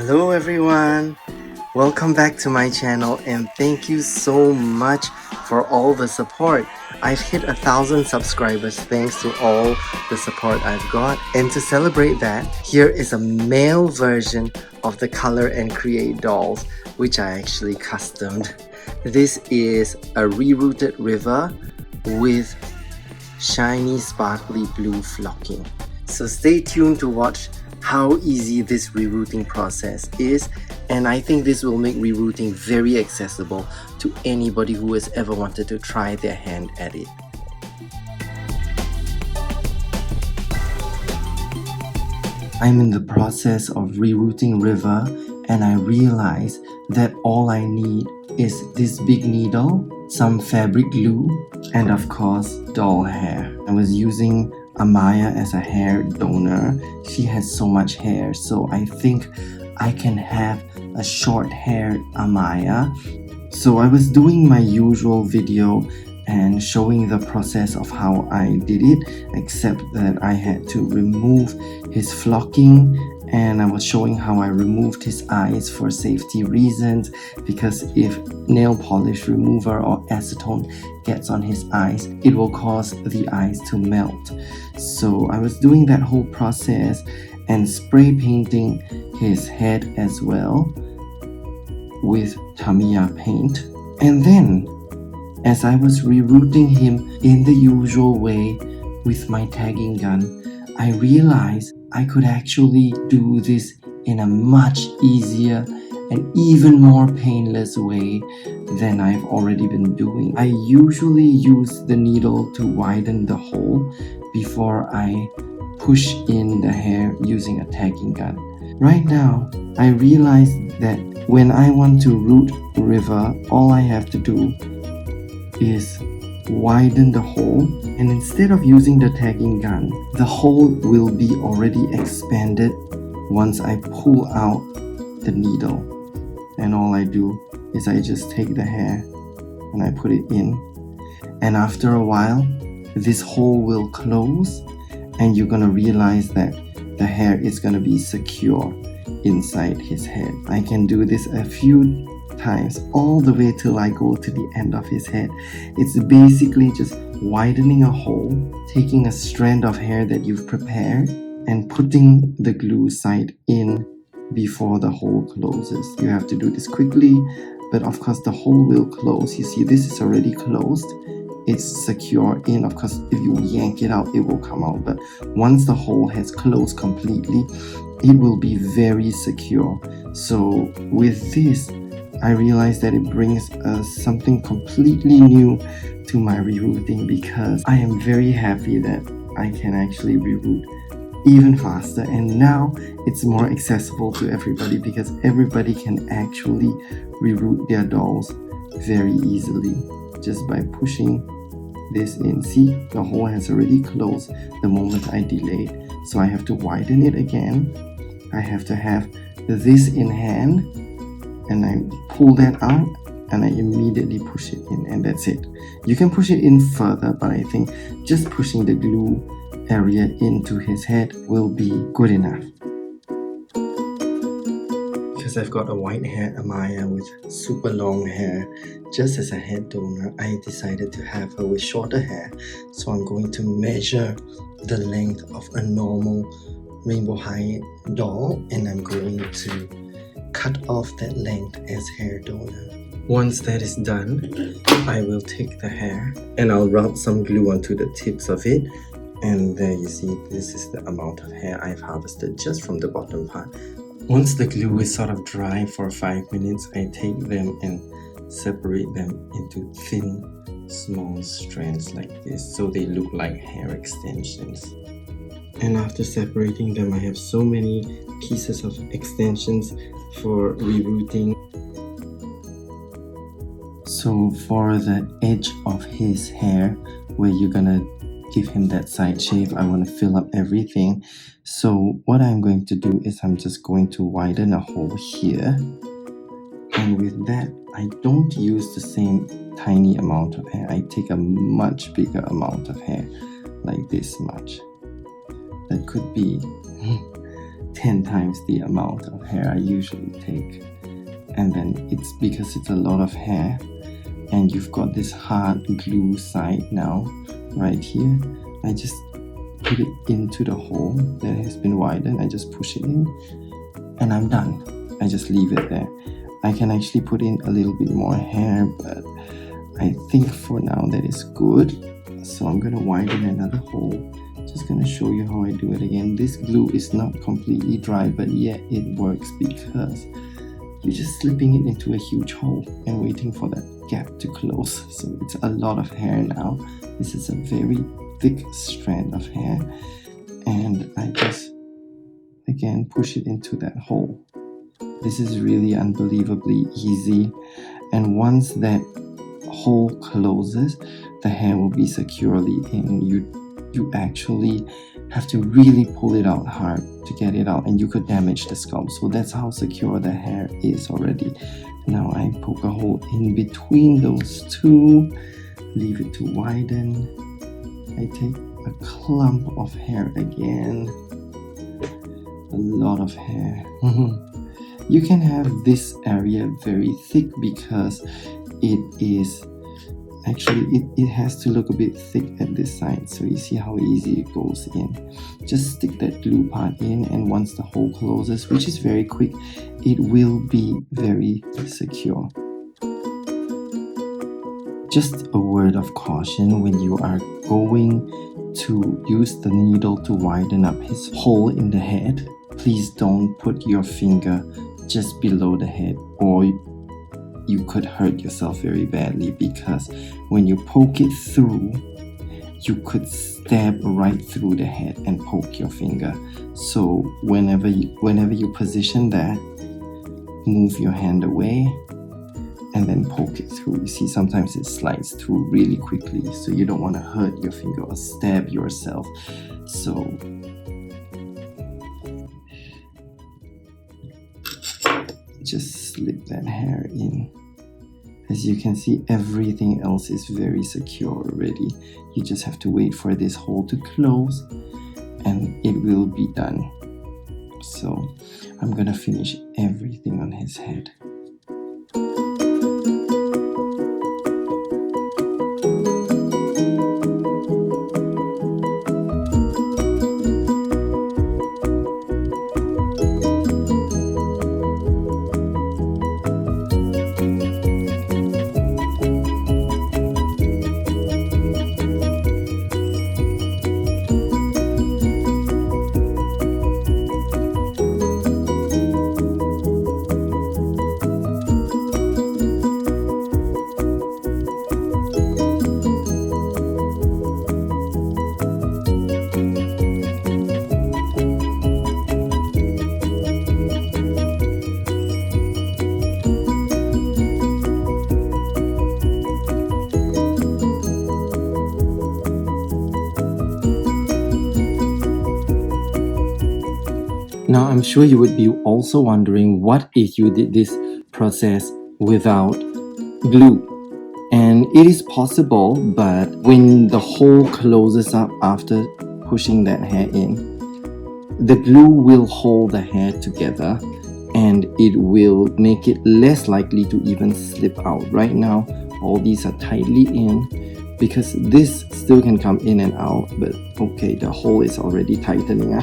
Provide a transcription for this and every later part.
Hello everyone, welcome back to my channel and thank you so much for all the support. I've hit 1,000 subscribers thanks to all the support I've got, and to celebrate that, here is a male version of the Color and Create dolls which I actually customed. This is a rerooted river with shiny sparkly blue flocking. So stay tuned to watch how easy this rerouting process is, and I think this will make rerouting very accessible to anybody who has ever wanted to try their hand at it. I'm in the process of rerouting River, and I realized that all I need is this big needle, some fabric glue, and of course doll hair. I was using Amaya as a hair donor. She has so much hair, so I think I can have a short-haired Amaya. So I was doing my usual video and showing the process of how I did it, except that I had to remove his flocking, and I was showing how I removed his eyes for safety reasons, because if nail polish remover or acetone gets on his eyes, it will cause the eyes to melt. So I was doing that whole process and spray painting his head as well with Tamiya paint. And then as I was rerouting him in the usual way with my tagging gun, I realized I could actually do this in a much easier and even more painless way than I've already been doing. I usually use the needle to widen the hole before I push in the hair using a tagging gun. Right now, I realize that when I want to root River, all I have to do is widen the hole, and instead of using the tagging gun, the hole will be already expanded once I pull out the needle. And all I do is I just take the hair and I put it in, and after a while this hole will close and you're gonna realize that the hair is gonna be secure inside his head. I can do this a few times all the way till I go to the end of his head. It's basically just widening a hole, taking a strand of hair that you've prepared and putting the glue side in before the hole closes. You have to do this quickly, but of course the hole will close. You see, this is already closed. It's secure in. Of course, if you yank it out, it will come out, but once the hole has closed completely, it will be very secure. So with this, I realized that it brings something completely new to my rerouting, because I am very happy that I can actually reroute even faster, and now it's more accessible to everybody because everybody can actually reroute their dolls very easily just by pushing this in. See, the hole has already closed the moment I delayed, so I have to widen it again. I have to have this in hand, and I pull that out and I immediately push it in, and that's it. You can push it in further, but I think just pushing the glue area into his head will be good enough. Because I've got a white hair Amaya with super long hair, just as a head donor, I decided to have her with shorter hair. So I'm going to measure the length of a normal rainbow high doll, and I'm going to cut off that length as hair donor. Once that is done, I will take the hair and I'll rub some glue onto the tips of it, and there you see, this is the amount of hair I've harvested just from the bottom part. Once the glue is sort of dry for 5 minutes, I take them and separate them into thin, small strands like this, so they look like hair extensions. And after separating them, I have so many pieces of extensions for rerouting. So for the edge of his hair, where you're gonna give him that side shave, I want to fill up everything. So what I'm going to do is I'm just going to widen a hole here, and with that I don't use the same tiny amount of hair. I take a much bigger amount of hair, like this much. That could be 10 times the amount of hair I usually take. And then it's because it's a lot of hair, and you've got this hard glue side now right here. I just put it into the hole that has been widened. I just push it in and I'm done. I just leave it there. I can actually put in a little bit more hair, but I think for now that is good. So I'm gonna widen another hole. Just gonna show you how I do it again. This glue is not completely dry, but yet it works because you're just slipping it into a huge hole and waiting for that gap to close. So it's a lot of hair now. This is a very thick strand of hair, and I just again push it into that hole. This is really unbelievably easy, and once that hole closes, the hair will be securely in. You actually have to really pull it out hard to get it out, and you could damage the scalp. So that's how secure the hair is already. Now I poke a hole in between those two, leave it to widen. I take a clump of hair again, a lot of hair. You can have this area very thick because it is actually, it has to look a bit thick at this side. So you see how easy it goes in. Just stick that glue part in, and once the hole closes, which is very quick, it will be very secure. Just a word of caution: when you are going to use the needle to widen up his hole in the head, please don't put your finger just below the head, or you could hurt yourself very badly, because when you poke it through, you could stab right through the head and poke your finger. So whenever you position that, move your hand away and then poke it through. You see, sometimes it slides through really quickly, so you don't want to hurt your finger or stab yourself. So just slip that hair in. As you can see, everything else is very secure already. You just have to wait for this hole to close and it will be done. So I'm gonna finish everything on his head. Now, I'm sure you would be also wondering, what if you did this process without glue? And it is possible, but when the hole closes up after pushing that hair in, the glue will hold the hair together and it will make it less likely to even slip out. Right now, all these are tightly in, because this still can come in and out, but okay, the hole is already tightening.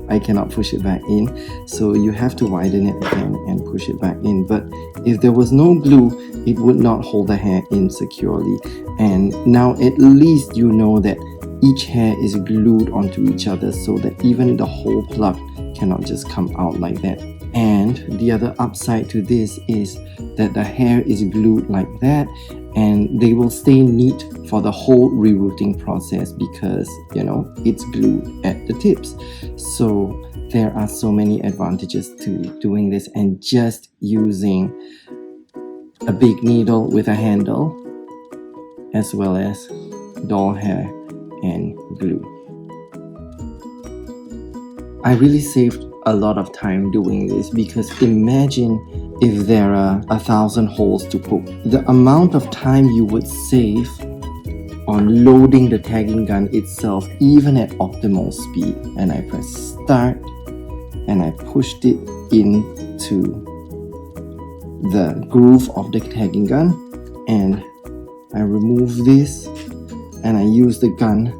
I cannot push it back in, so you have to widen it again and push it back in. But if there was no glue, it would not hold the hair in securely. And now at least you know that each hair is glued onto each other, so that even the whole pluck cannot just come out like that. And the other upside to this is that the hair is glued like that, and they will stay neat for the whole rerooting process, because it's glued at the tips. So there are so many advantages to doing this and just using a big needle with a handle, as well as doll hair and glue. I really saved a lot of time doing this, because imagine if there are 1,000 holes to poke. The amount of time you would save on loading the tagging gun itself, even at optimal speed. And I press start, and I pushed it into the groove of the tagging gun, and I remove this and I use the gun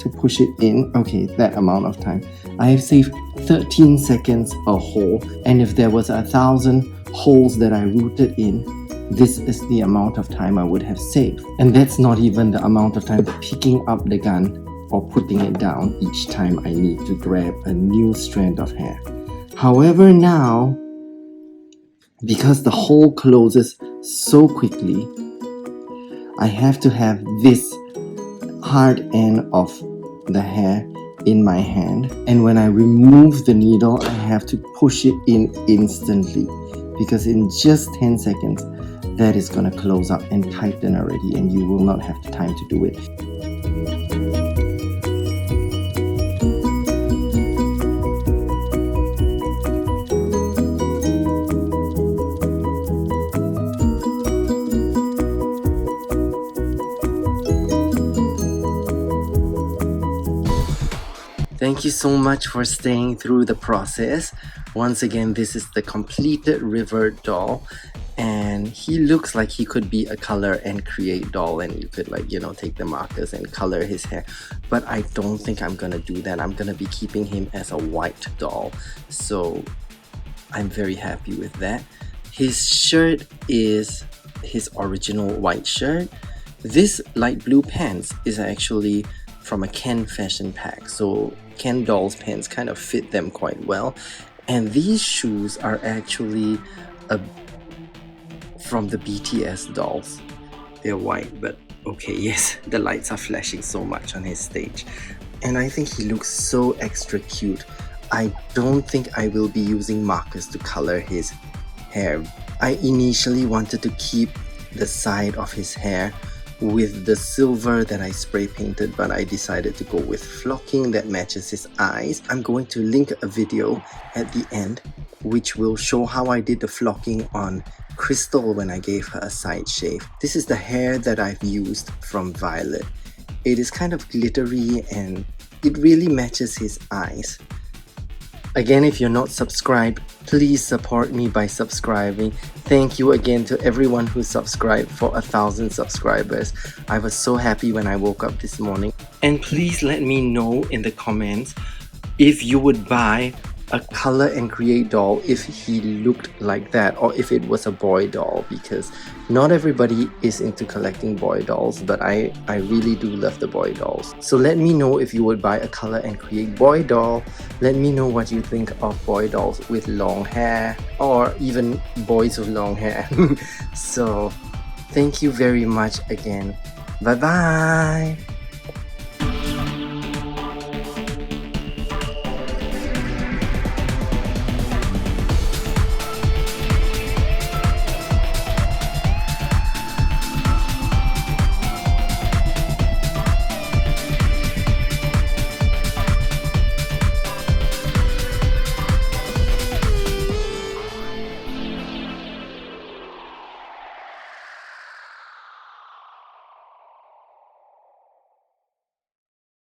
to push it in. Okay, that amount of time. I have saved 13 seconds a hole, and if there was 1,000 holes that I rooted in, this is the amount of time I would have saved. And that's not even the amount of time picking up the gun or putting it down each time I need to grab a new strand of hair. However, now, because the hole closes so quickly, I have to have this hard end of the hair in my hand, and when I remove the needle, I have to push it in instantly, because in just 10 seconds that is gonna close up and tighten already, and you will not have the time to do it. Thank you so much for staying through the process. Once again, this is the completed River doll, and he looks like he could be a color and create doll, and you could, like, you know, take the markers and color his hair, but I don't think I'm gonna do that. I'm gonna be keeping him as a white doll, so I'm very happy with that. His shirt is his original white shirt. This light blue pants is actually from a Ken fashion pack, so Ken dolls pants kind of fit them quite well. And these shoes are actually from the BTS dolls. They're white, but okay, yes, the lights are flashing so much on his stage, and I think he looks so extra cute. I don't think I will be using markers to color his hair. I initially wanted to keep the side of his hair with the silver that I spray painted, but I decided to go with flocking that matches his eyes. I'm going to link a video at the end which will show how I did the flocking on Krystal when I gave her a side shave. This is the hair that I've used from Violet. It is kind of glittery and it really matches his eyes. Again, if you're not subscribed, please support me by subscribing. Thank you again to everyone who subscribed for 1,000 subscribers. I was so happy when I woke up this morning. And please let me know in the comments if you would buy a color and create doll if he looked like that, or if it was a boy doll, because not everybody is into collecting boy dolls, but I really do love the boy dolls. So let me know if you would buy a color and create boy doll. Let me know what you think of boy dolls with long hair, or even boys with long hair. So thank you very much again. Bye bye.